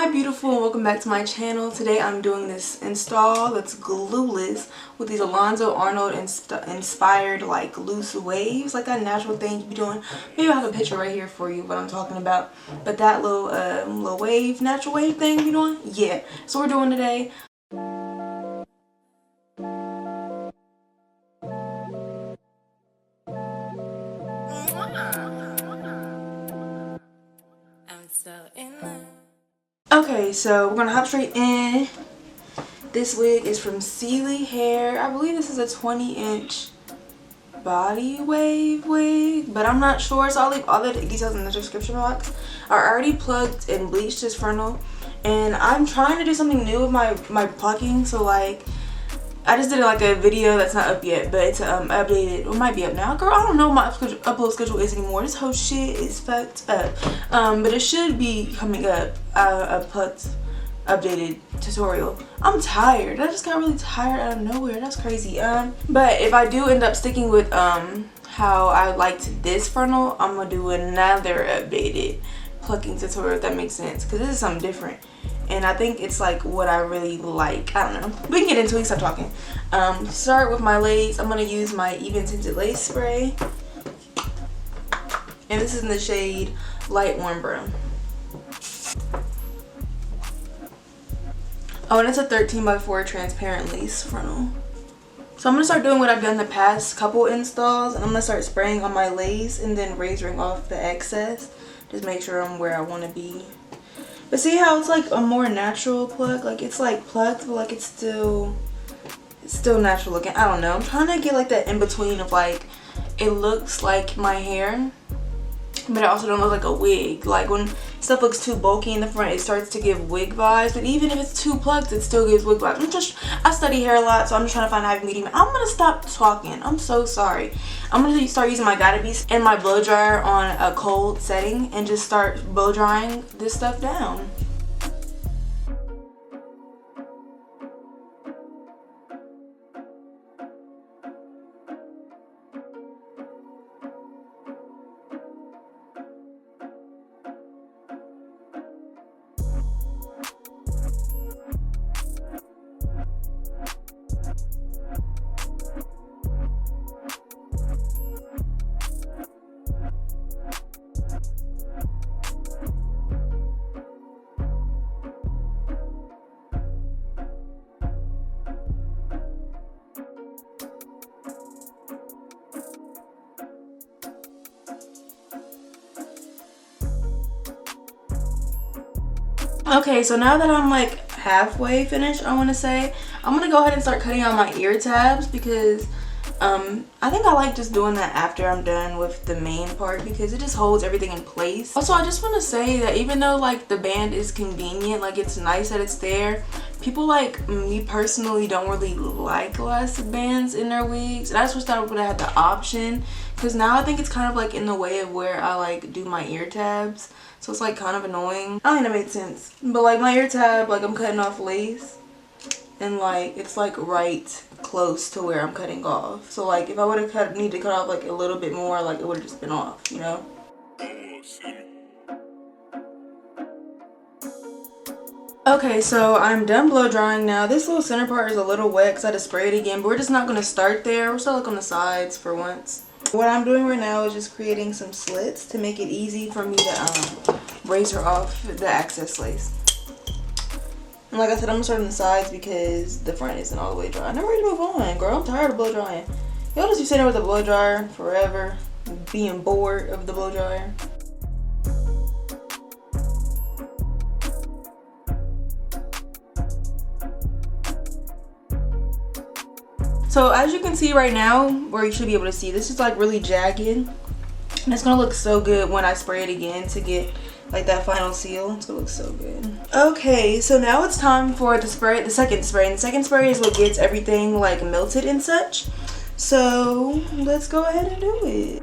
Hi beautiful, and welcome back to my channel. Today I'm doing this install that's glueless with these Alonzo Arnold inspired like loose waves, like that natural thing you be doing. Maybe I'll have a picture right here for you what I'm talking about. But that little wave, natural wave thing you doing? Yeah. So we're doing today. Okay, so we're gonna hop straight in. This wig is from Celie hair. I believe this is a 20-inch body wave wig, but I'm not sure, so I'll leave all the details in the description box. I already plugged and bleached this frontal, and I'm trying to do something new with my plucking. So like, I just did like a video that's not up yet, but it's updated. It might be up now. Girl, I don't know what my upload schedule is anymore. This whole shit is fucked up. But it should be coming up, a plucked updated tutorial. I'm tired. I just got really tired out of nowhere. That's crazy. But if I do end up sticking with how I liked this frontal, I'm gonna do another updated plucking tutorial, if that makes sense, because this is something different. And I think it's like what I really like. I don't know. We can get into it. Stop talking. Start with my lace. I'm going to use my even tinted lace spray. And this is in the shade light warm brown. Oh, and it's a 13x4 transparent lace frontal. So I'm going to start doing what I've done the past couple installs. And I'm going to start spraying on my lace and then razoring off the excess. Just make sure I'm where I want to be. But see how it's like a more natural pluck? Like it's like plucked, but like it's still natural looking. I don't know. I'm trying to get like that in between of like, it looks like my hair, but it also don't look like a wig. Like when stuff looks too bulky in the front, it starts to give wig vibes. But even if it's too plucked, it still gives wig vibes. I study hair a lot, so I'm just trying to find a happy medium. I'm gonna stop talking. I'm so sorry. I'm gonna start using my Gotta Beast and my blow dryer on a cold setting and just start blow drying this stuff down. Okay, so now that I'm like halfway finished, I want to say, I'm going to go ahead and start cutting out my ear tabs because I think I like just doing that after I'm done with the main part because it just holds everything in place. Also, I just want to say that even though like the band is convenient, like it's nice that it's there, people like me personally don't really like elastic bands in their wigs, and I just wish that I would have had the option because now I think it's kind of like in the way of where I like do my ear tabs. So it's like kind of annoying. I don't think that made sense. But like my ear tab, like I'm cutting off lace and like it's like right close to where I'm cutting off. So like if I would have need to cut off like a little bit more, like it would have just been off, you know? Okay, so I'm done blow drying now. This little center part is a little wet because I had to spray it again, but we're just not going to start there. We'll start like on the sides for once. What I'm doing right now is just creating some slits to make it easy for me to razor off the excess lace. And like I said, I'm gonna start on the sides because the front isn't all the way dry. I'm ready to move on, girl. I'm tired of blow drying. Y'all just be sitting there with the blow dryer forever, being bored of the blow dryer. So as you can see right now, or you should be able to see, this is like really jagged. And it's gonna look so good when I spray it again to get like that final seal. It's gonna look so good. Okay, so now it's time for the second spray. And the second spray is what gets everything like melted and such. So let's go ahead and do it.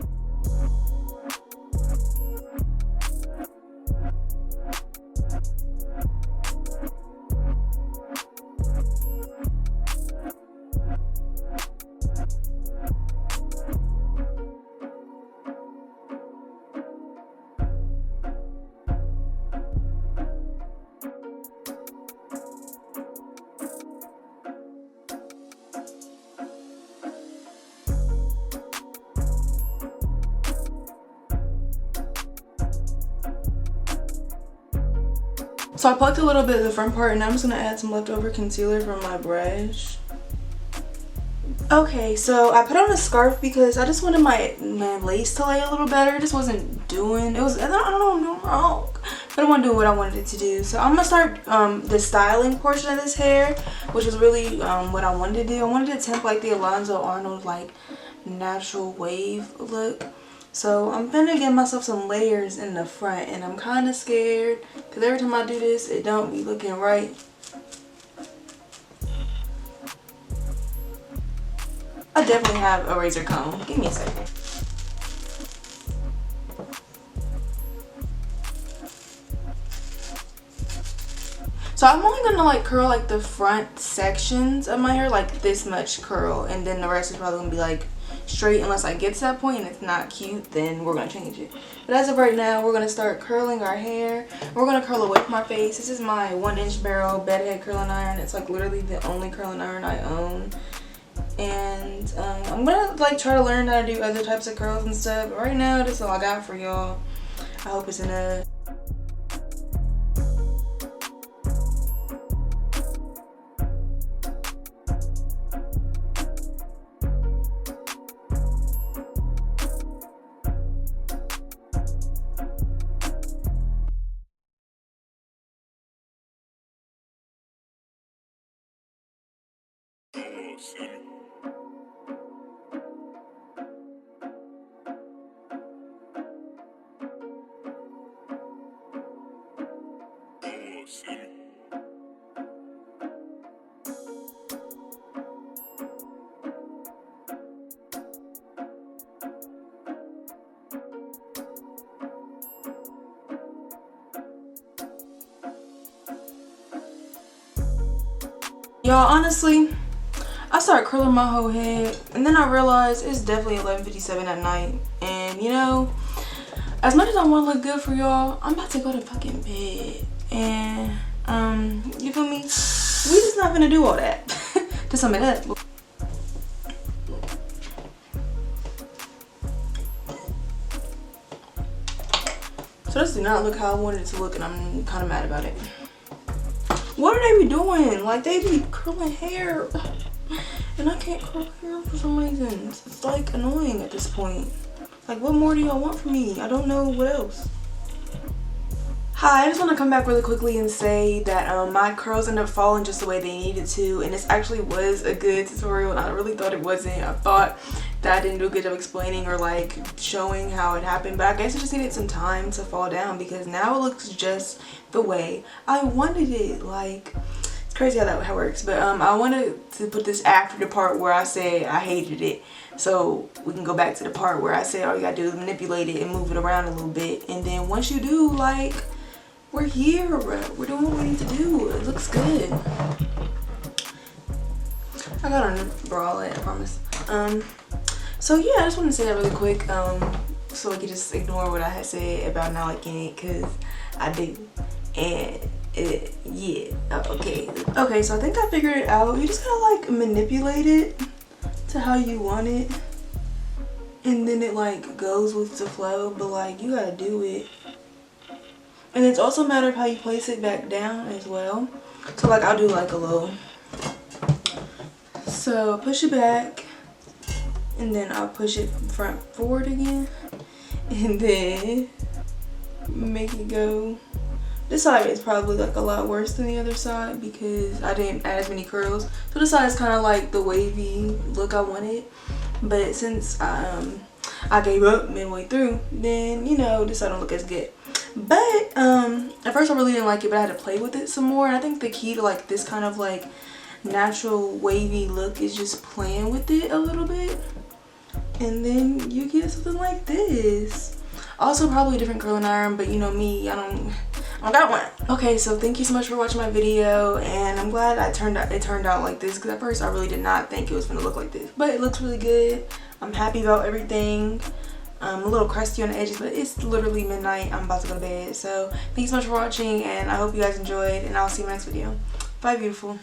So I plucked a little bit of the front part, and now I'm just gonna add some leftover concealer from my brush. Okay, so I put on a scarf because I just wanted my lace to lay a little better. It just wasn't doing, I don't know, no wrong, but I want to do what I wanted it to do. So I'm gonna start the styling portion of this hair, which was really what I wanted to do. I wanted to attempt like the Alonzo Arnold like natural wave look. So I'm gonna give myself some layers in the front, and I'm kind of scared because every time I do this, it don't be looking right. I definitely have a razor comb. Give me a second. So I'm only gonna like curl like the front sections of my hair, like this much curl, and then the rest is probably gonna be like straight unless I get to that point and it's not cute, then we're gonna change it. But as of right now, we're gonna start curling our hair. We're gonna curl away from my face. This is my 1-inch barrel bedhead curling iron. It's like literally the only curling iron I own. And I'm gonna like try to learn how to do other types of curls and stuff. But right now, this is all I got for y'all. I hope it's enough. Y'all, honestly, I started curling my whole head, and then I realized it's definitely 11:57 at night. And you know, as much as I want to look good for y'all, I'm about to go to fucking bed. And you feel me? We just not gonna do all that. To sum it up. So this did not look how I wanted it to look, and I'm kind of mad about it. What are they be doing? Like, they be curling hair, and I can't curl hair for some reason. It's like annoying at this point. Like, what more do y'all want from me? I don't know what else. Hi, I just want to come back really quickly and say that my curls ended up falling just the way they needed to, and this actually was a good tutorial, and I really thought it wasn't. I thought that I didn't do a good job explaining or like showing how it happened, but I guess it just needed some time to fall down because now it looks just the way I wanted it. Like, it's crazy how that works. But I wanted to put this after the part where I say I hated it, so we can go back to the part where I said all you gotta do is manipulate it and move it around a little bit, and then once you do, like, we're here, we're doing what we need to do. It looks good. I got on a bralette, I promise. So yeah, I just want to say that really quick, so I could just ignore what I had said about not liking it, because I do. And yeah, okay, so I think I figured it out. You just gotta like manipulate it to how you want it, and then it like goes with the flow, but like you gotta do it. And it's also a matter of how you place it back down as well. So like I'll do like a low. So push it back, and then I'll push it front forward again, and then make it go. This side is probably like a lot worse than the other side because I didn't add as many curls. So this side is kind of like the wavy look I wanted. But since I gave up midway through, then you know, this side don't look as good. But at first I really didn't like it, but I had to play with it some more. And I think the key to like this kind of like natural wavy look is just playing with it a little bit, and then you get something like this. Also probably a different curling iron, but you know me, I don't got one. Okay, so thank you so much for watching my video, and I'm glad it turned out like this, because at first I really did not think it was gonna look like this, but it looks really good. I'm happy about everything. I'm a little crusty on the edges, but it's literally midnight. I'm about to go to bed. So thank you so much for watching, and I hope you guys enjoyed, and I'll see you in my next video. Bye, beautiful.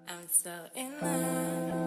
I'm so in love.